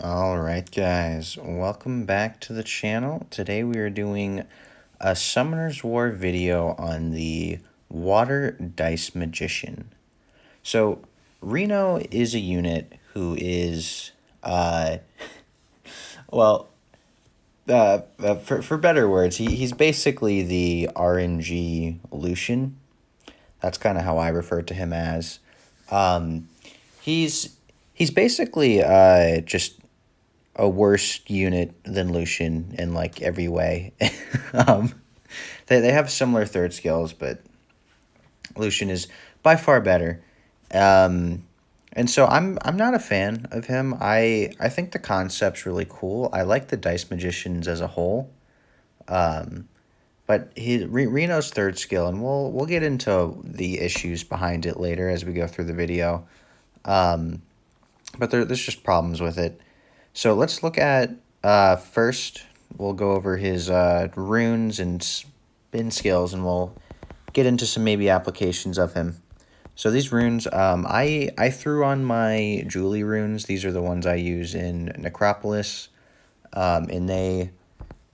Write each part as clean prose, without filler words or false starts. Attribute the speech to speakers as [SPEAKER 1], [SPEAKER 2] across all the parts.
[SPEAKER 1] Alright guys, welcome back to the channel. Today we are doing a Summoner's War video on the Water Dice Magician. So, Reno is a unit who is, well, for better words, he's basically the RNG Lucian. That's kind of how I refer to him as. Um, he's basically just a worse unit than Lucian in like every way. um, they have similar third skills, but Lucian is by far better. Um, and so I'm not a fan of him. I think the concept's really cool. I like the Dice Magicians as a whole. But Reno's third skill, and we'll get into the issues behind it later as we go through the video. But there's just problems with it. So let's look at, first, we'll go over his runes and spin skills, and we'll get into some maybe applications of him. So these runes, I threw on my Julie runes. These are the ones I use in Necropolis, and they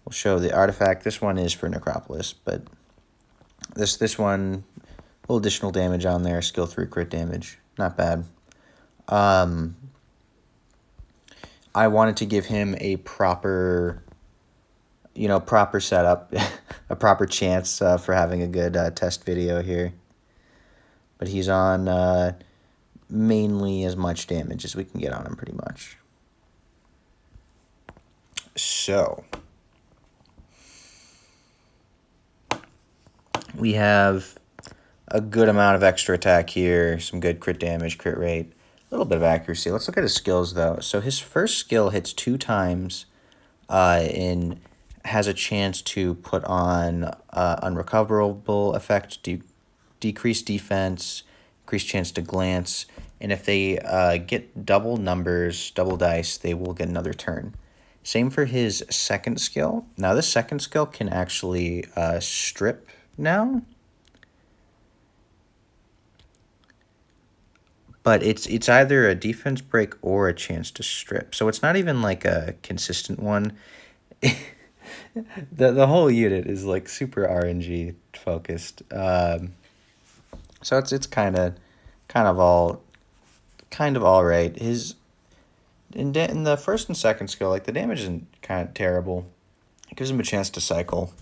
[SPEAKER 1] will show the artifact. This one is for Necropolis, but this one, a little additional damage on there, skill 3 crit damage, not bad. I wanted to give him a proper setup, a proper chance for having a good test video here. But he's on mainly as much damage as we can get on him, pretty much. So, we have a good amount of extra attack here, some good crit damage, crit rate, a little bit of accuracy. Let's look at his skills, though. So his first skill hits 2 times and has a chance to put on unrecoverable effect, decrease defense, increase chance to glance, and if they get double numbers, double dice, they will get another turn. Same for his second skill. Now this second skill can actually strip now. But it's either a defense break or a chance to strip. So it's not even like a consistent one. the whole unit is like super RNG focused. So it's kind of all right. His in the first and second skill, like the damage isn't kind of terrible. It gives him a chance to cycle.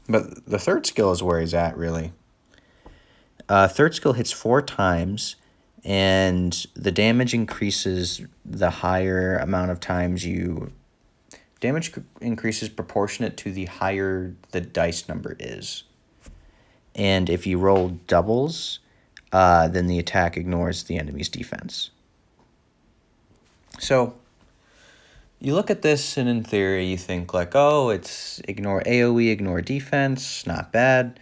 [SPEAKER 1] But the third skill is where he's at, really. Third skill hits 4 times, and the damage increases the higher amount of times you... Damage increases proportionate to the higher the dice number is. And if you roll doubles, then the attack ignores the enemy's defense. So, you look at this, and in theory, you think like, oh, it's ignore AoE, ignore defense, not bad.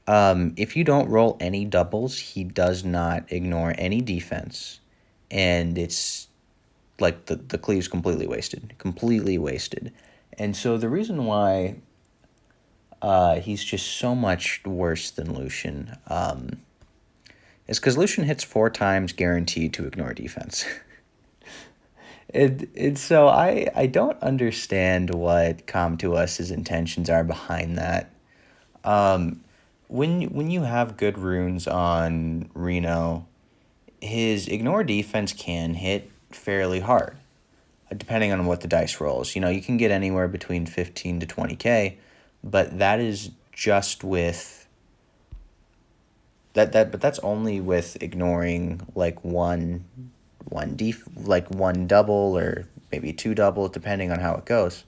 [SPEAKER 1] If you don't roll any doubles, he does not ignore any defense. And it's like the cleave's completely wasted. And so the reason why he's just so much worse than Lucian is because Lucian hits 4 times guaranteed to ignore defense. And so I don't understand what Com2Us's intentions are behind that. When you have good runes on Reno, his ignore defense can hit fairly hard, depending on what the dice rolls. You know, you can get anywhere between 15 to 20k, but that is just with that but that's only with ignoring like one double or maybe 2 doubles, depending on how it goes.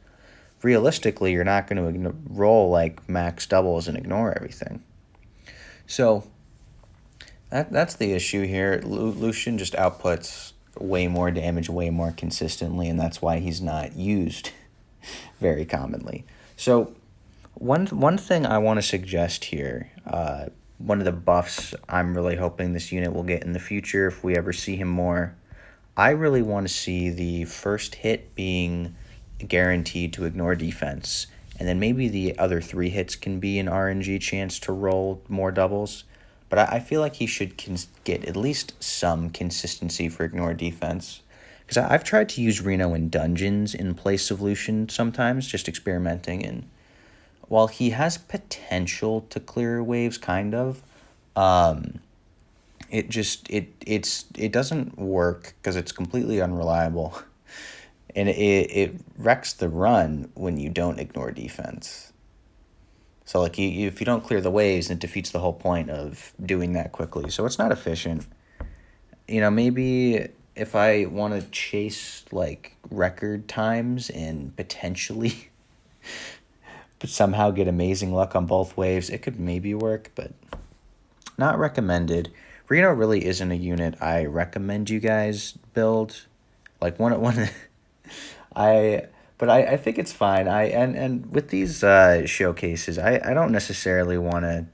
[SPEAKER 1] Realistically, you're not going to roll like max doubles and ignore everything. So that's the issue here. Lucian just outputs way more damage, way more consistently, and that's why he's not used very commonly. So one thing I want to suggest here, one of the buffs I'm really hoping this unit will get in the future if we ever see him more, I really want to see the first hit being guaranteed to ignore defense, and then maybe the other 3 hits can be an RNG chance to roll more doubles. But I feel like he should get at least some consistency for ignore defense, Because I've tried to use Reno in dungeons in place of Lucian sometimes, just experimenting. And while he has potential to clear waves, kind of, um, it doesn't work because it's completely unreliable, and it wrecks the run when you don't ignore defense. So like if you don't clear the waves, it defeats the whole point of doing that quickly. So it's not efficient. Maybe if I want to chase like record times and potentially but somehow get amazing luck on both waves, it could maybe work, but not recommended. Reno really isn't a unit I recommend you guys build. Like one I but I think it's fine. And with these showcases, I don't necessarily want to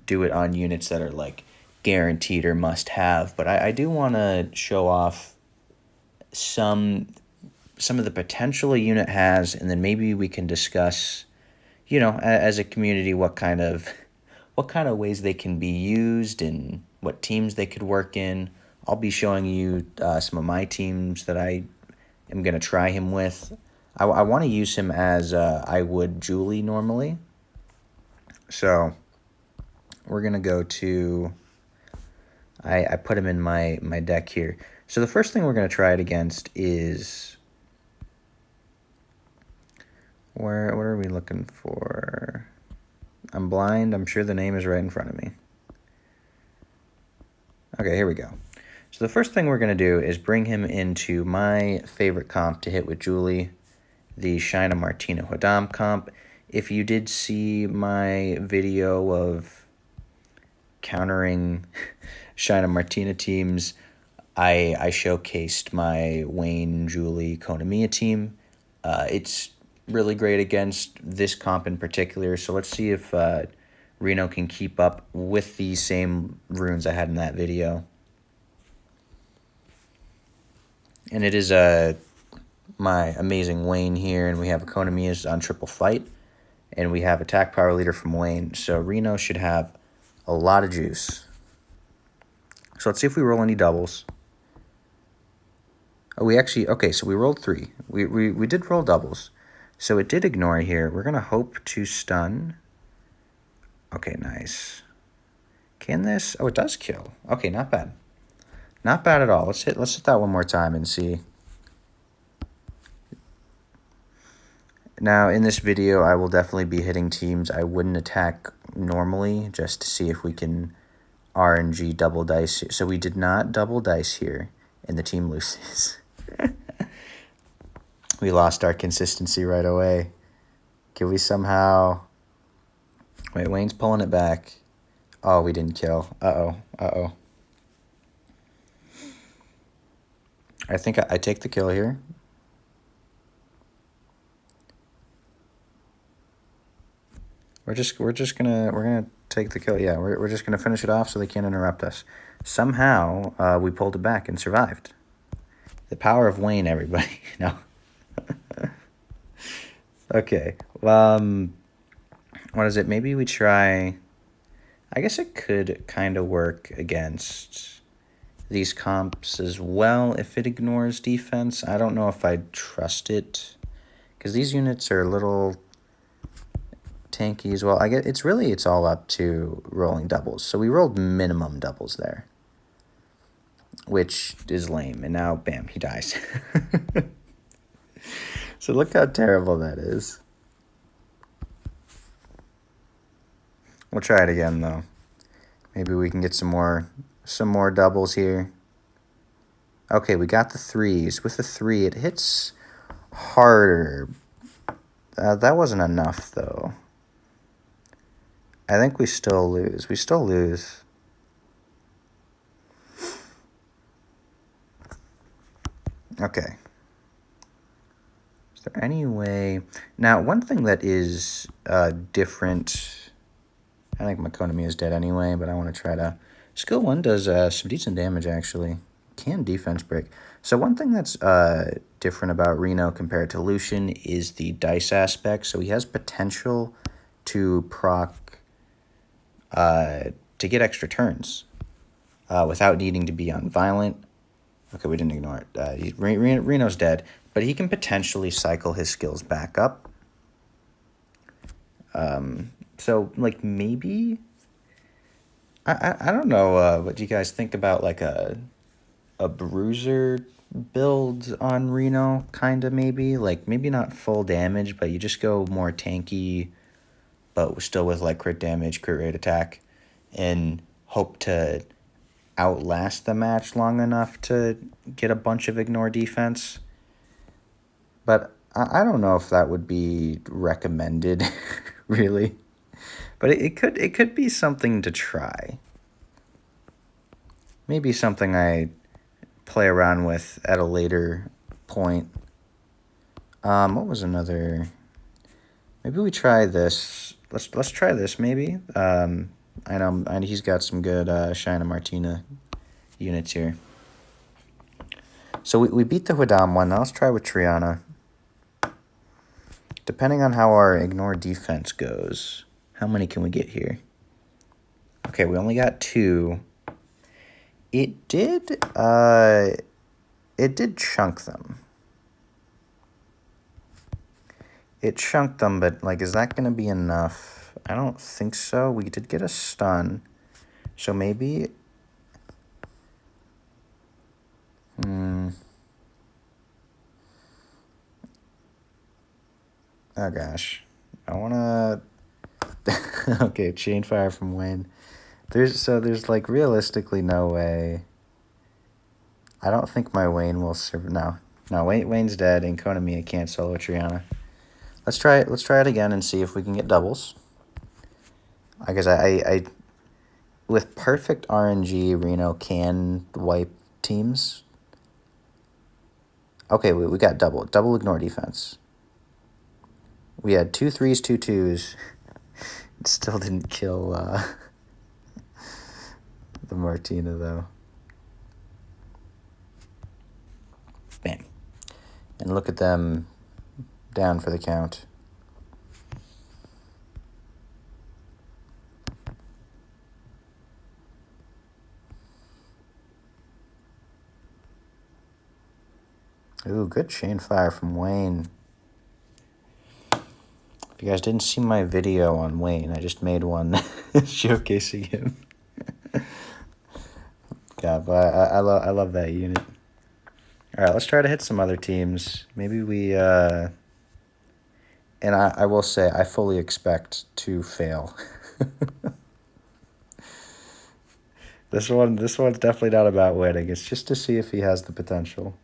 [SPEAKER 1] do it on units that are like guaranteed or must have, but I do want to show off some some of the potential a unit has, and then maybe we can discuss, as a community, what kind of ways they can be used and what teams they could work in. I'll be showing you some of my teams that I am going to try him with. I want to use him as I would Julie normally. So we're going to go to... I put him in my deck here. So the first thing we're going to try it against is... What are we looking for? I'm blind. I'm sure the name is right in front of me. Okay, here we go. So the first thing we're going to do is bring him into my favorite comp to hit with Julie, the Shaina Martina Hodam comp. If you did see my video of countering Shaina Martina teams, I showcased my Wayne, Julie, Konamiya team. It's really great against this comp in particular, so let's see if Reno can keep up with the same runes I had in that video. And it is my amazing Wayne here, and we have Konamiya's on triple fight, and we have attack power leader from Wayne, so Reno should have a lot of juice. So let's see if we roll any doubles. Oh, okay, so we rolled 3. We did roll doubles. So it did ignore here. We're going to hope to stun. Okay, nice. Can this? Oh, it does kill. Okay, not bad. Not bad at all. Let's hit that one more time and see. Now, in this video, I will definitely be hitting teams I wouldn't attack normally, just to see if we can RNG double dice. So we did not double dice here, and the team loses. We lost our consistency right away. Can we somehow... Wait, Wayne's pulling it back. Oh, we didn't kill. Uh-oh. I think I take the kill here. We're gonna take the kill. Yeah, we're just gonna finish it off so they can't interrupt us. Somehow we pulled it back and survived. The power of Wayne, everybody. No. Okay. What is it? Maybe we try... I guess it could kind of work against these comps as well if it ignores defense. I don't know if I'd trust it, because these units are a little tanky as well. It's all up to rolling doubles. So we rolled minimum doubles there, which is lame. And now, bam, he dies. So look how terrible that is. We'll try it again, though. Maybe we can get some more doubles here. Okay, we got the 3s. With the 3, it hits harder. That wasn't enough, though. I think we still lose. We still lose. Okay. Is there any way... Now, one thing that is different... I think my Konami is dead anyway, but I want to try to... Skill 1 does some decent damage, actually. Can defense break. So one thing that's different about Reno compared to Lucian is the dice aspect. So he has potential to proc... to get extra turns without needing to be on violent. Okay, we didn't ignore it. Reno's dead, but he can potentially cycle his skills back up. So, like, maybe... I don't know what you guys think about, like, a bruiser build on Reno, kind of, maybe. Like, maybe not full damage, but you just go more tanky, but still with, like, crit damage, crit rate attack, and hope to outlast the match long enough to get a bunch of ignore defense. But I don't know if that would be recommended, really. But it could be something to try. Maybe something I play around with at a later point. What was another? Maybe we try this. Let's try this maybe. I know he's got some good Shina Martina units here. So we beat the Huadam one. Now let's try with Triana. Depending on how our ignore defense goes, how many can we get here? Okay, we only got 2. It did chunk them. It chunked them, but, like, is that going to be enough? I don't think so. We did get a stun. So maybe... Oh, gosh. I want to... Okay, chain fire from Wayne. There's, like, realistically no way. I don't think my Wayne will serve... No, Wayne's dead, and Konami can't solo Triana. Let's try it again and see if we can get doubles. I guess I with perfect RNG, Reno can wipe teams. Okay, we got double ignore defense. We had 2 3s, 2 2s. It still didn't kill the Martina, though. Bam. And look at them down for the count. Ooh, good chain fire from Wayne. If you guys didn't see my video on Wayne, I just made one showcasing him. God, but I love that unit. All right, let's try to hit some other teams. Maybe we and I will say I fully expect to fail. This one's definitely not about winning. It's just to see if he has the potential.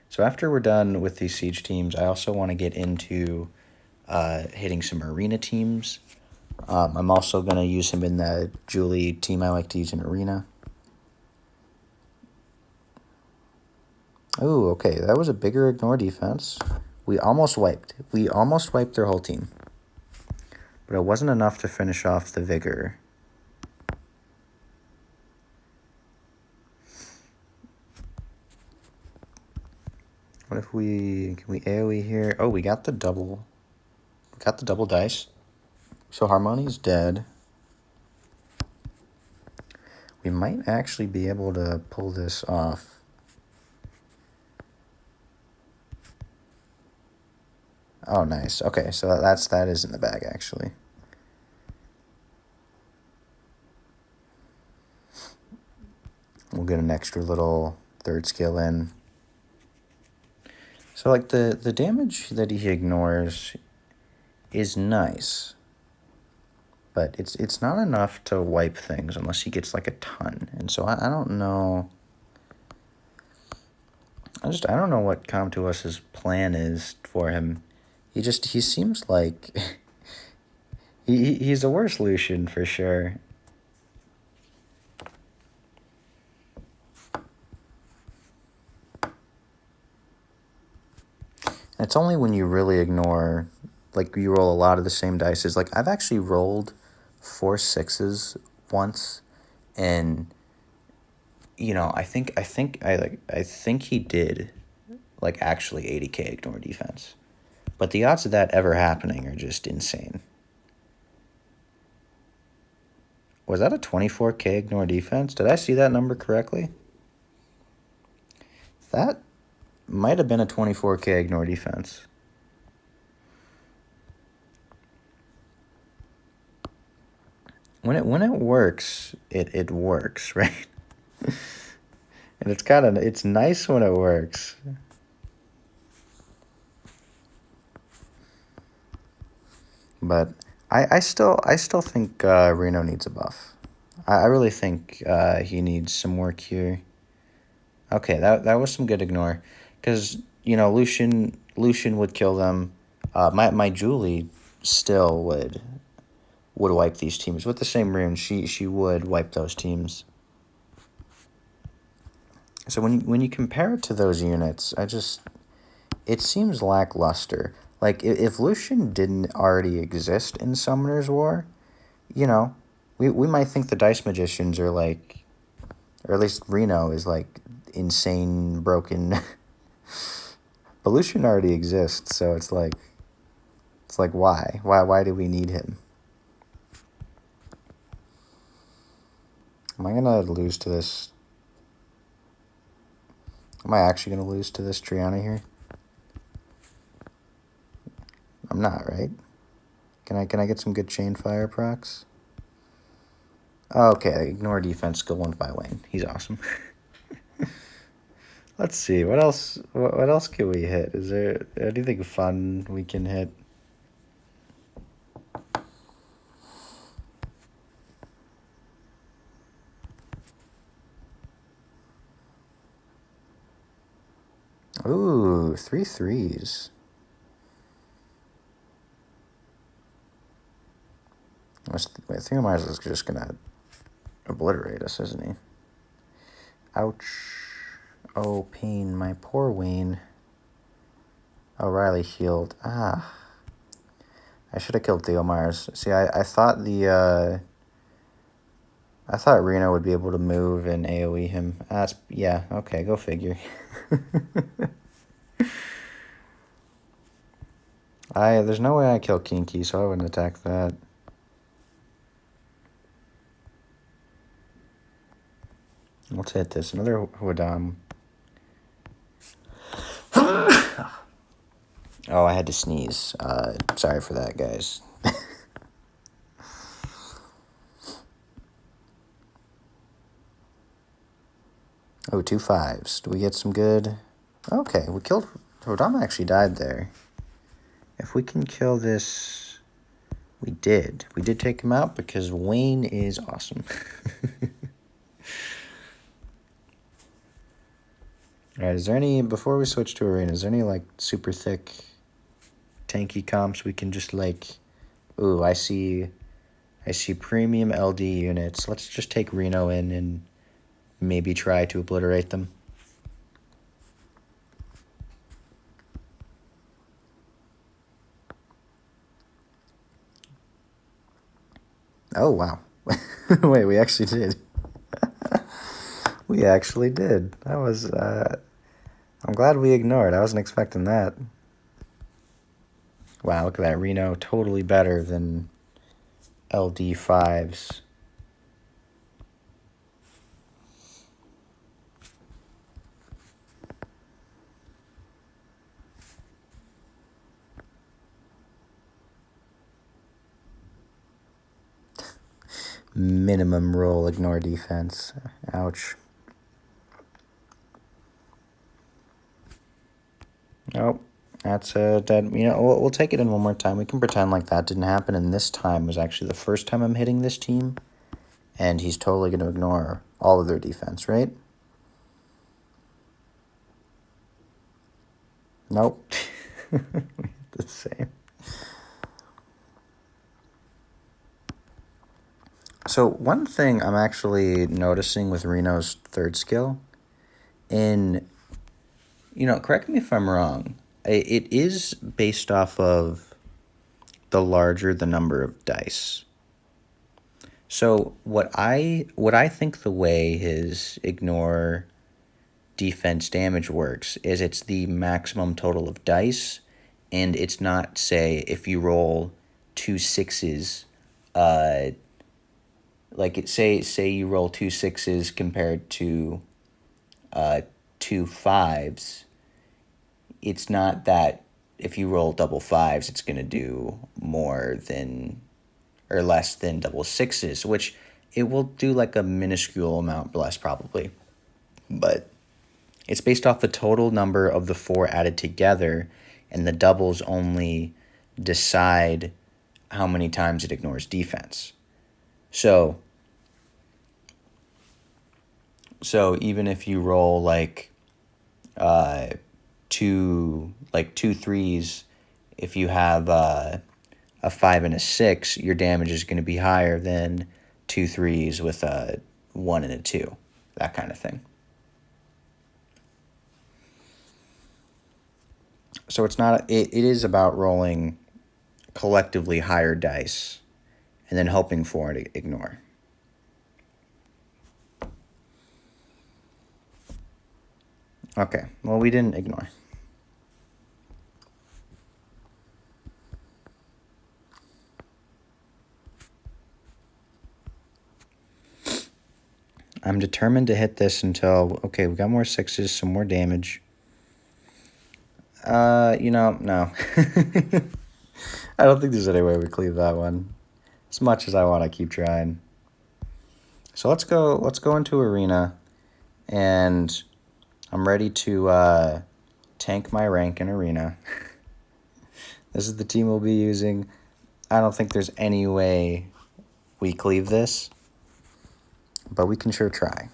[SPEAKER 1] So after we're done with these siege teams, I also want to get into hitting some arena teams. I'm also going to use him in the Julie team I like to use in arena. Oh, okay, that was a bigger ignore defense. We almost wiped their whole team. But it wasn't enough to finish off the vigor. What if can we AoE here? Oh, we got the double. We got the double dice. So Harmony's dead. We might actually be able to pull this off. Oh, nice. Okay, so that is in the bag, actually. We'll get an extra little third skill in. So, like, the damage that he ignores is nice. But it's not enough to wipe things unless he gets, like, a ton. And so I don't know... I don't know what Com2Us's plan is for him. He seems like... he's a worse Lucian, for sure. It's only when you really ignore, like, you roll a lot of the same dice. Like, I've actually rolled 4 6s once, and, you know, I think he did, like, actually 80k ignore defense. But the odds of that ever happening are just insane. Was that a 24k ignore defense? Did I see that number correctly? That might have been a 24k ignore defense. When it works, it works, right? And it's nice when it works. But I still think Reno needs a buff. I really think he needs some work here. Okay, that was some good ignore, because Lucian would kill them. My Julie still would wipe these teams with the same rune. She would wipe those teams. So when you compare it to those units, it seems lackluster. Like if Lucian didn't already exist in Summoner's War, you know, we might think the Dice Magicians are like, or at least Reno is like insane broken. But Lucian already exists, so it's like why do we need him? Am I gonna lose to this? Am I actually gonna lose to this Triana here? I'm not, right? Can I get some good chain fire procs? Okay, ignore defense skill 1 by Wayne. He's awesome. Let's see, what else can we hit? Is there anything fun we can hit? Ooh, 3 threes. Wait, Theo Myers is just gonna obliterate us, isn't he? Ouch. Oh, pain, my poor Wayne. Oh, Riley healed. Ah. I should have killed Theo Myers. See, I thought I thought Reno would be able to move and AoE him. Yeah, okay, go figure. There's no way I kill Kinky, so I wouldn't attack that. Let's hit this. Another Huadam. Oh, I had to sneeze. Sorry for that, guys. Oh, 2 5s. Do we get some good? Okay, we killed... Huadam actually died there. If we can kill this... We did. We did take him out because Wayne is awesome. Alright, is there any... Before we switch to Arena, is there any, like, super thick tanky comps we can just, like... Ooh, I see premium LD units. Let's just take Reno in and maybe try to obliterate them. Oh, wow. Wait, we actually did. We actually did. That was, I'm glad we ignored. I wasn't expecting that. Wow, look at that. Reno totally better than LD 5s. Minimum roll, ignore defense. Ouch. Nope. That's dead. We'll take it in one more time. We can pretend like that didn't happen, and this time was actually the first time I'm hitting this team, and he's totally going to ignore all of their defense, right? Nope. The same. So one thing I'm actually noticing with Reno's third skill, correct me if I'm wrong, it is based off of the larger the number of dice. So what I think the way his ignore defense damage works is it's the maximum total of dice, and it's not, say, if you roll 2 6s, say you roll 2 6s compared to two fives, it's not that if you roll double fives, it's going to do more than or less than double sixes, which it will do like a minuscule amount less probably. But it's based off the total number of the four added together, and the doubles only decide how many times it ignores defense. So even if you roll like two threes, if you have a 5 and a 6, your damage is going to be higher than two threes with a 1 and a 2, that kind of thing. So it's not, it is about rolling collectively higher dice and then hoping for it to ignore. Okay, well, we didn't ignore. I'm determined to hit this until, okay, we got more sixes, some more damage. No. I don't think there's any way we cleave that one. As much as I want to keep trying. So let's go into arena, and I'm ready to tank my rank in arena. This is the team we'll be using. I don't think there's any way we cleave this, but we can sure try.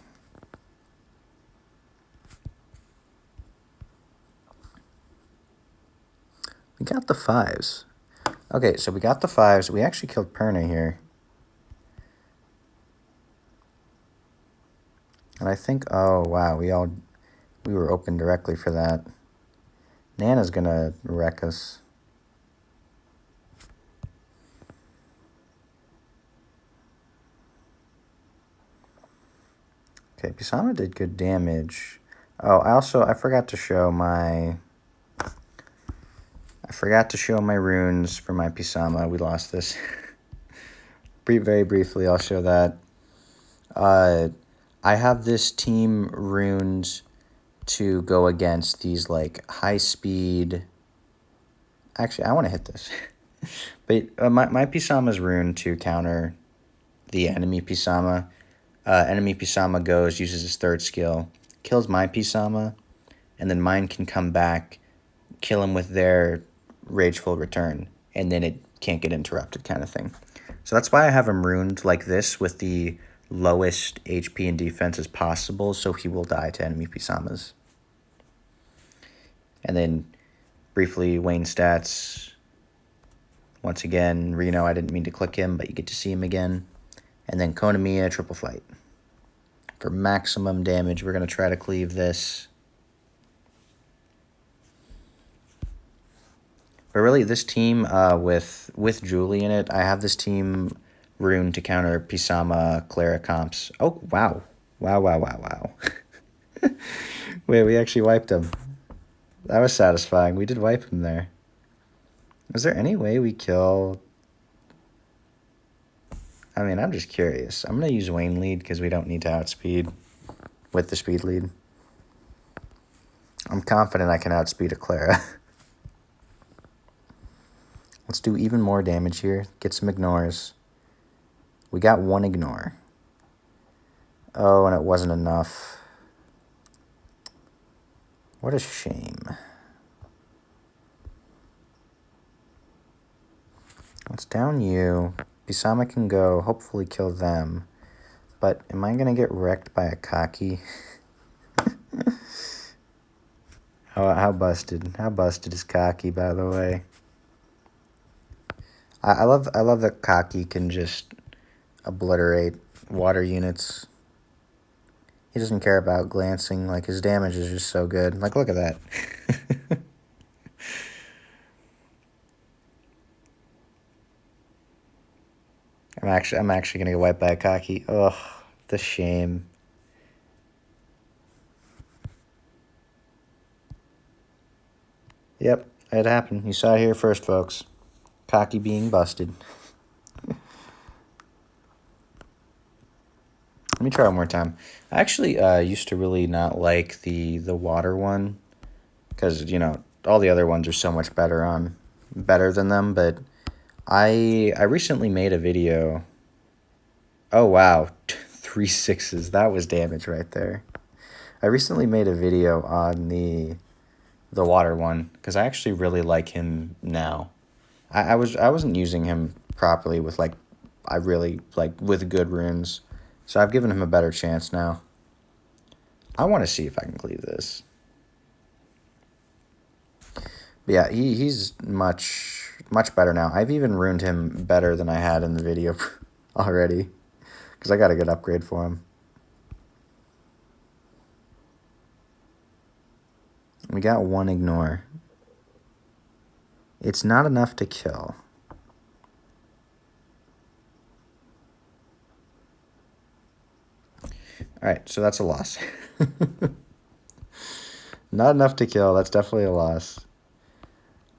[SPEAKER 1] We got the fives. Okay, so we got the fives. We actually killed Perna here. And I think, oh, wow, we were open directly for that. Nana's gonna wreck us. Okay, Pisama did good damage. Oh, I forgot to show my runes for my Pisama. We lost this. Very briefly, I'll show that. I have this team runes to go against these like high speed. Actually, I want to hit this. But my Pisama's rune to counter the enemy Pisama. Enemy Pisama uses his third skill, kills my Pisama, and then mine can come back, kill him with their Rageful Return, and then it can't get interrupted kind of thing. So that's why I have him runed like this with the lowest HP and defense as possible, so he will die to enemy Pisamas. And then briefly, Wayne stats. Once again, Reno, I didn't mean to click him, but you get to see him again. And then Konamiya, triple flight. For maximum damage, we're going to try to cleave this. But really, this team with Julie in it, I have this team rune to counter Pisama, Clara comps. Oh, wow. Wow. Wait, we actually wiped him. That was satisfying. We did wipe him there. Is there any way we kill... I mean, I'm just curious. I'm going to use Wayne lead because we don't need to outspeed with the speed lead. I'm confident I can outspeed a Clara. Let's do even more damage here. Get some ignores. We got one ignore. Oh, and it wasn't enough. What a shame. Let's down you. Pisama can go, hopefully kill them. But am I going to get wrecked by a cocky? How busted? How busted is cocky, by the way? I love that cocky can just obliterate water units. He doesn't care about glancing. Like, his damage is just so good. Like, look at that. I'm actually gonna get wiped by a cocky. Ugh, the shame. Yep, it happened. You saw it here first, folks. Cocky being busted. me try one more time. I actually used to really not like the water one because all the other ones are so much better than them. But I recently made a video. Oh wow, 3 6s. That was damage right there. I recently made a video on the water one because I actually really like him now. I wasn't using him properly with I really like with good runes, so I've given him a better chance now. I want to see if I can cleave this. But yeah, he's much better now. I've even ruined him better than I had in the video already because I got a good upgrade for him. We got one ignore. It's not enough to kill. Alright, so that's a loss. Not enough to kill, that's definitely a loss.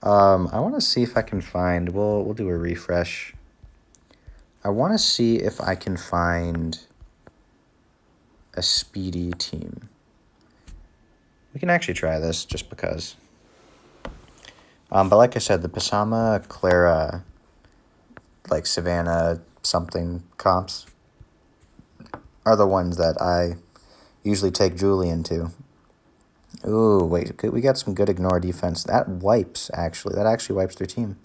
[SPEAKER 1] I want to see if I can find... We'll do a refresh. I want to see if I can find a speedy team. We can actually try this just because. But like I said, the Pisama, Clara, Savannah, something comps are the ones that I usually take Julian to. Ooh, wait, we got some good ignore defense. That wipes, actually. That actually wipes their team.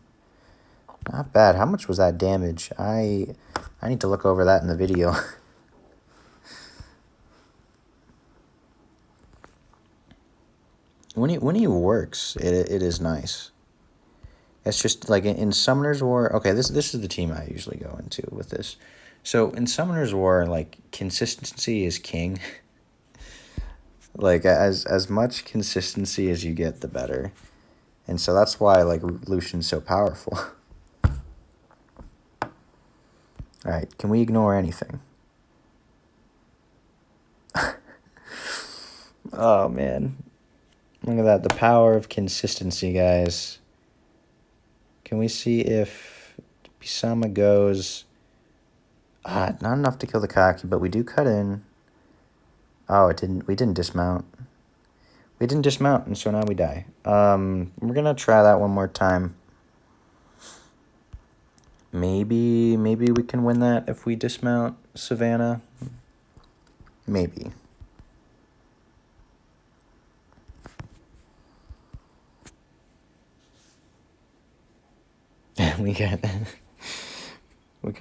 [SPEAKER 1] Not bad. How much was that damage? I need to look over that in the video. When he works, it is nice. It's just like in Summoner's War. Okay, this is the team I usually go into with this. So in Summoner's War, consistency is king. As much consistency as you get, the better. And so that's why Lucian's so powerful. All right, can we ignore anything? Oh man, look at that! The power of consistency, guys. Can we see if Pisama goes? Not enough to kill the Kaki, but we do cut in. Oh, it didn't. We didn't dismount. We didn't dismount, and so now we die. We're gonna try that one more time. Maybe we can win that if we dismount Savannah. Maybe. we got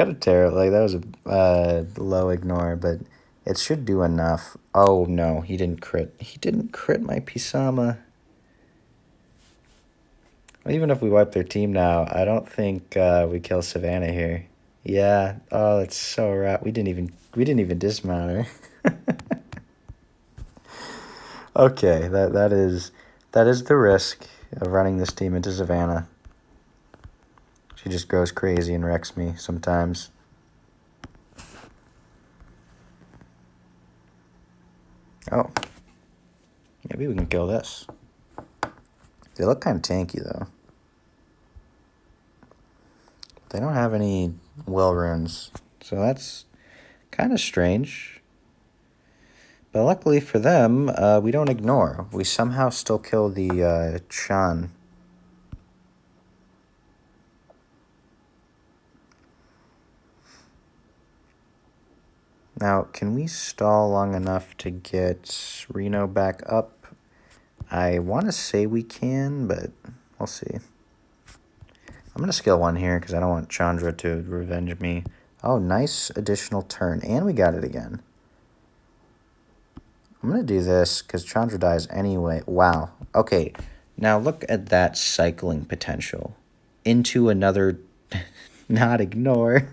[SPEAKER 1] a terror. That was a low ignore, but it should do enough. Oh no, he didn't crit. He didn't crit my Pisama. Even if we wipe their team now, I don't think we kill Savannah here. Yeah. Oh, that's so right. We didn't even dismount her. Okay, that is the risk of running this team into Savannah. She just goes crazy and wrecks me sometimes. Oh. Maybe we can kill this. They look kind of tanky, though. They don't have any will runes, so that's kind of strange. But luckily for them, we don't ignore. We somehow still kill the Chan. Now, can we stall long enough to get Reno back up? I want to say we can, but we'll see. I'm going to skill 1 here because I don't want Chandra to revenge me. Oh, nice additional turn. And we got it again. I'm going to do this because Chandra dies anyway. Wow. Okay, now look at that cycling potential. Into another not ignore.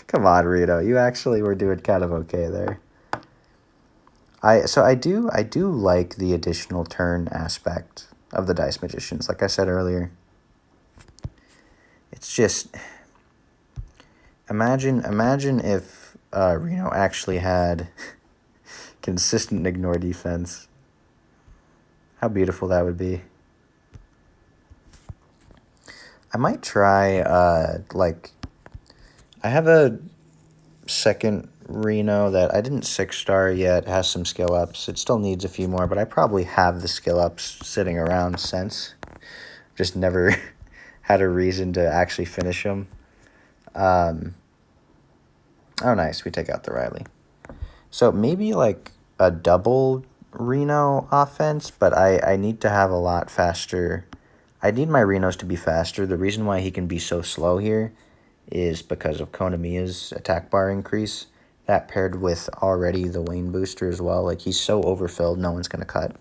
[SPEAKER 1] Come on, Reno. You actually were doing kind of okay there. I do like the additional turn aspect of the Dice Magicians, like I said earlier. It's just imagine if Reno actually had consistent ignore defense. How beautiful that would be. I might try I have a second Reno that I didn't 6-star yet. It has some skill ups. It still needs a few more, but I probably have the skill ups sitting around since. Just never had a reason to actually finish them. Oh, nice. We take out the Riley. So maybe like a double Reno offense, but I need to have a lot faster. I need my Renos to be faster. The reason why he can be so slow here is because of Konamiya's attack bar increase. That paired with already the Wayne booster as well. Like, he's so overfilled, no one's going to cut.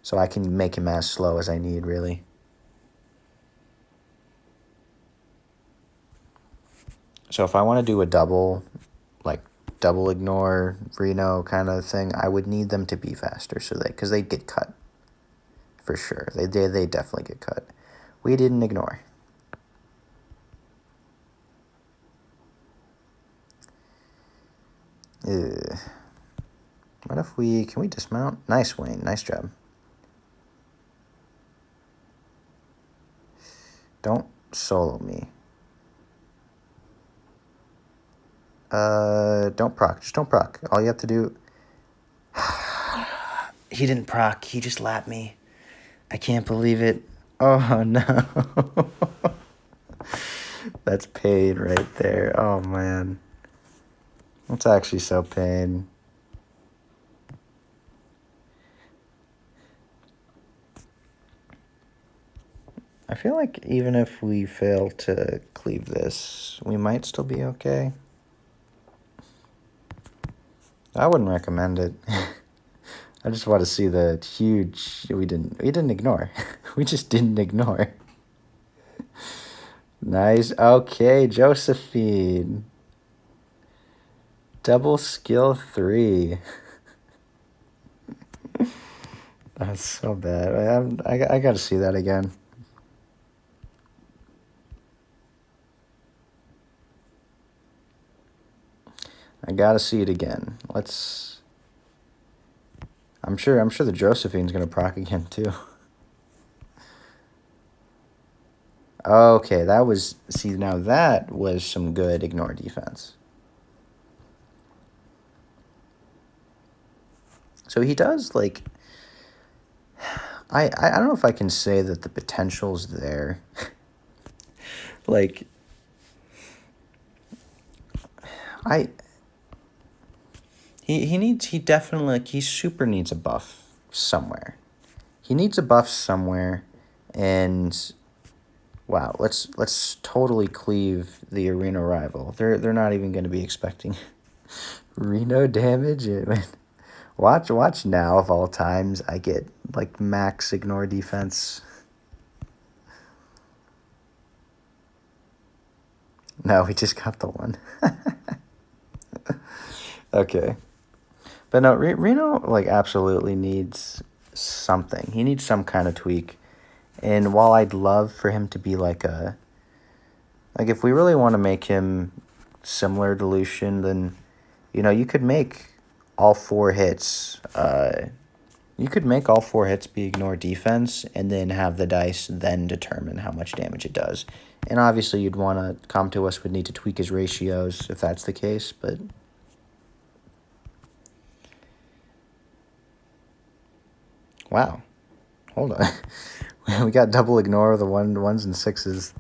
[SPEAKER 1] So I can make him as slow as I need, really. So if I want to do a double, like double ignore Reno kind of thing, I would need them to be faster, so because they get cut for sure. They definitely get cut. We didn't ignore. Ugh. What if can we dismount? Nice, Wayne. Nice job. Don't solo me. Don't proc. Just don't proc. All you have to do... He didn't proc. He just lapped me. I can't believe it. Oh, no. That's pain right there. Oh, man. That's actually so pain. I feel like even if we fail to cleave this, we might still be okay. I wouldn't recommend it. I just want to see the huge... We didn't ignore. We just didn't ignore. Nice. Okay, Josephine. Double skill 3. That's so bad. I got to see that again. I gotta see it again. Let's... I'm sure the Josephine's gonna proc again too. Okay, that was... See, now that was some good ignore defense. So he does, like... I don't know if I can say that the potential's there. Like... He definitely, like, he super needs a buff somewhere. He needs a buff somewhere, and wow, let's totally cleave the arena rival. They're not even going to be expecting Reno damage. Watch now, of all times, I get like max ignore defense. No, we just got the one. Okay. But no, Reno, like, absolutely needs something. He needs some kind of tweak. And while I'd love for him to be like a... Like, if we really want to make him similar to Lucian, then, you know, you could make all 4 hits... you could make all 4 hits be ignore defense, and then have the dice then determine how much damage it does. And obviously you'd want to... Comtuos would need to tweak his ratios if that's the case, but... Wow. Hold on. We got double ignore the ones and 6s. Is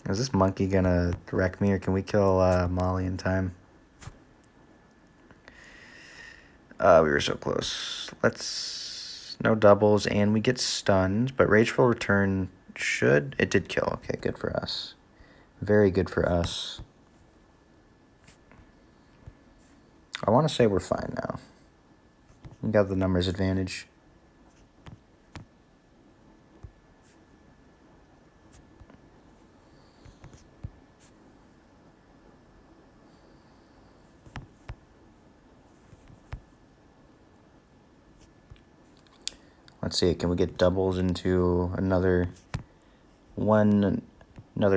[SPEAKER 1] this monkey gonna wreck me, or can we kill Molly in time? We were so close. Let's... No doubles, and we get stunned, but Rageful Return should... It did kill. Okay, good for us. Very good for us. I want to say we're fine now. We got the numbers advantage. Let's see, can we get doubles into another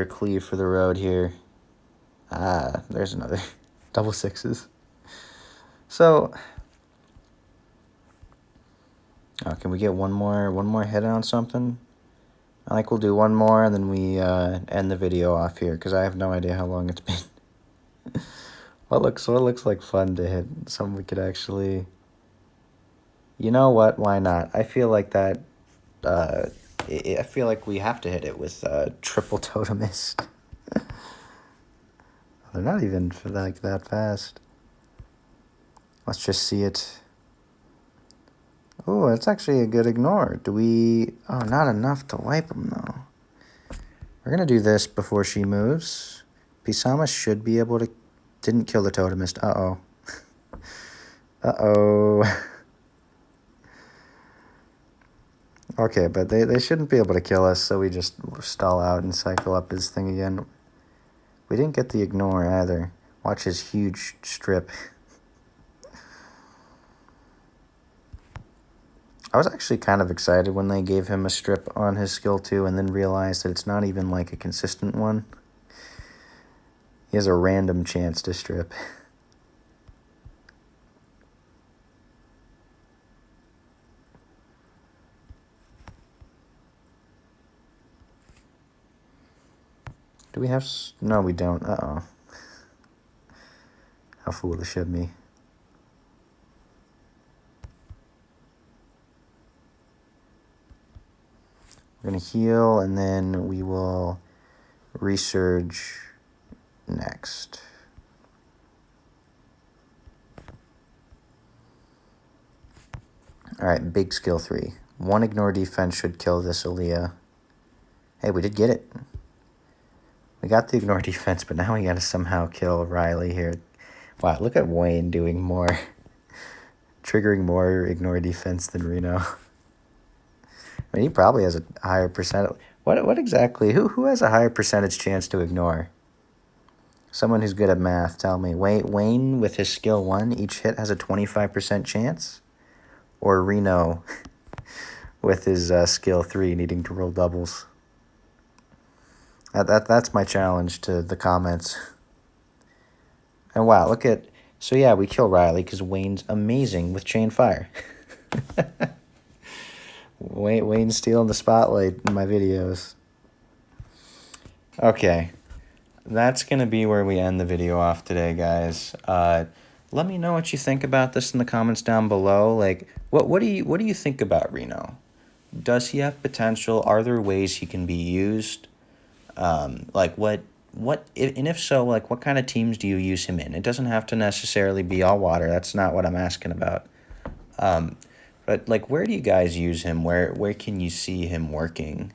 [SPEAKER 1] cleave for the road here? Ah, there's another. Double 6s. So... Oh, can we get one more hit on something? I think we'll do one more, and then we end the video off here, because I have no idea how long it's been. What looks like fun to hit? Something we could actually. You know what? Why not? I feel like that. Uh, I feel like we have to hit it with triple totemist. They're not even like that fast. Let's just see it. Oh, it's actually a good ignore. Do we... Oh, not enough to wipe them, though. We're going to do this before she moves. Pisama should be able to... Didn't kill the totemist. Uh-oh. Uh-oh. Okay, but they shouldn't be able to kill us, so we just stall out and cycle up his thing again. We didn't get the ignore either. Watch his huge strip. I was actually kind of excited when they gave him a strip on his skill 2 and then realized that it's not even like a consistent one. He has a random chance to strip. Do we have... No, we don't. Uh-oh. How foolish of me. We're going to heal, and then we will resurge next. Alright, big skill 3. 1 ignore defense should kill this Aaliyah. Hey, we did get it. We got the ignore defense, but now we gotta somehow kill Riley here. Wow, look at Wayne doing more. Triggering more ignore defense than Reno. I mean, he probably has a higher percent. What exactly? Who has a higher percentage chance to ignore? Someone who's good at math, tell me. Wayne with his skill 1, each hit has a 25% chance? Or Reno with his skill 3 needing to roll doubles? That's my challenge to the comments. And wow, look at... So yeah, we kill Riley because Wayne's amazing with chain fire. Wayne's stealing the spotlight in my videos. Okay. That's going to be where we end the video off today, guys. Let me know what you think about this in the comments down below. Like, what do you think about Reno? Does he have potential? Are there ways he can be used? Like, and if so, like, what kind of teams do you use him in? It doesn't have to necessarily be all water. That's not what I'm asking about. But, like, where do you guys use him? Where can you see him working?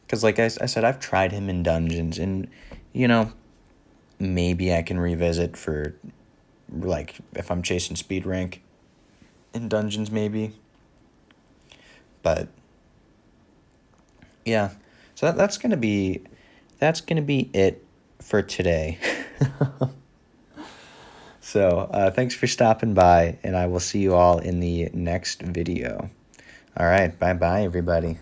[SPEAKER 1] Because, like I said, I've tried him in dungeons, and, you know, maybe I can revisit for, like, if I'm chasing speed rank in dungeons, maybe. But, yeah. So that's gonna be it for today. So, thanks for stopping by, and I will see you all in the next video. All right, bye-bye, everybody.